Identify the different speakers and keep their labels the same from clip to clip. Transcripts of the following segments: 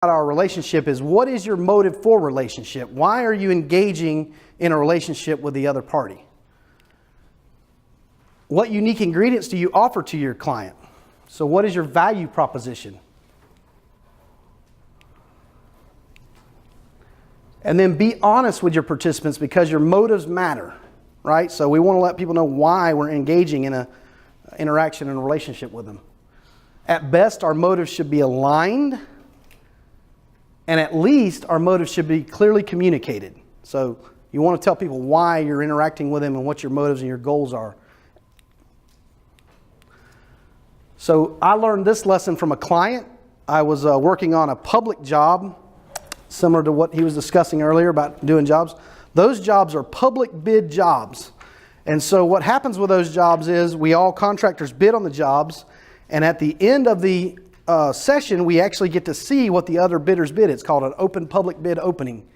Speaker 1: our relationship is, what is your motive for relationship? Why are you engaging in a relationship with the other party? What unique ingredients do you offer to your client? So what is your value proposition? And then be honest with your participants, because your motives matter, right? So we want to let people know why we're engaging in an interaction and a relationship with them. At best, our motives should be aligned, and at least our motives should be clearly communicated. So you want to tell people why you're interacting with them and what your motives and your goals are. So I learned this lesson from a client. I was working on a public job, similar to what he was discussing earlier about doing jobs. Those jobs are public bid jobs. And so what happens with those jobs is we all contractors bid on the jobs, and at the end of the session, we actually get to see what the other bidders bid. It's called an open public bid opening.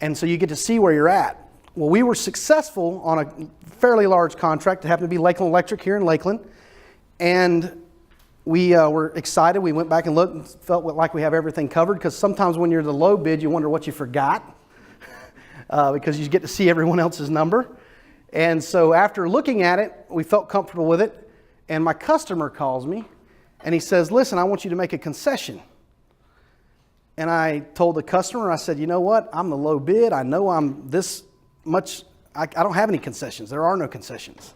Speaker 1: And so you get to see where you're at. Well, we were successful on a fairly large contract. It happened to be Lakeland Electric here in Lakeland. And we were excited. We went back and looked and felt like we have everything covered, because sometimes when you're the low bid, you wonder what you forgot because you get to see everyone else's number. And so after looking at it, we felt comfortable with it. And my customer calls me and he says, listen, I want you to make a concession. And I told the customer, I said, you know what? I'm the low bid. I know I'm this much. I don't have any concessions. There are no concessions.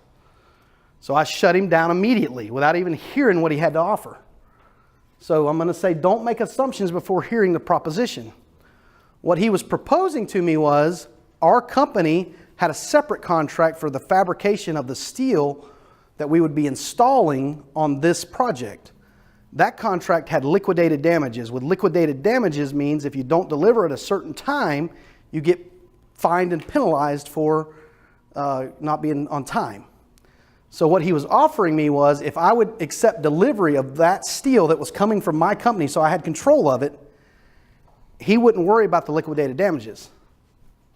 Speaker 1: So I shut him down immediately without even hearing what he had to offer. So I'm going to say, don't make assumptions before hearing the proposition. What he was proposing to me was, our company had a separate contract for the fabrication of the steel that we would be installing on this project. That contract had liquidated damages. With liquidated damages means if you don't deliver at a certain time, you get fined and penalized for not being on time. So what he was offering me was, if I would accept delivery of that steel that was coming from my company, so I had control of it, he wouldn't worry about the liquidated damages.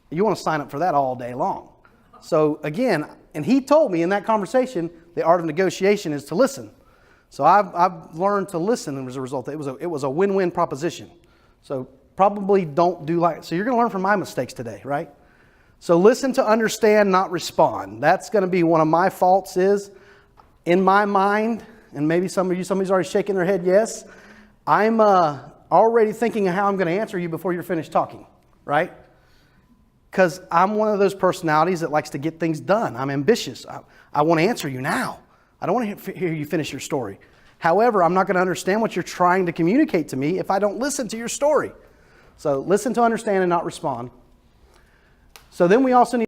Speaker 1: You want to sign up for that all day long. So again, and he told me in that conversation, the art of negotiation is to listen. So I've learned to listen as a result. It was a win-win proposition. So probably don't do like, so you're going to learn from my mistakes today, right? So listen to understand, not respond. That's going to be one of my faults, is in my mind, and maybe somebody's already shaking their head yes, I'm already thinking of how I'm going to answer you before you're finished talking, right? Because I'm one of those personalities that likes to get things done. I'm ambitious. I want to answer you now. I don't want to hear you finish your story. However, I'm not going to understand what you're trying to communicate to me if I don't listen to your story. So listen to understand and not respond. So then we also need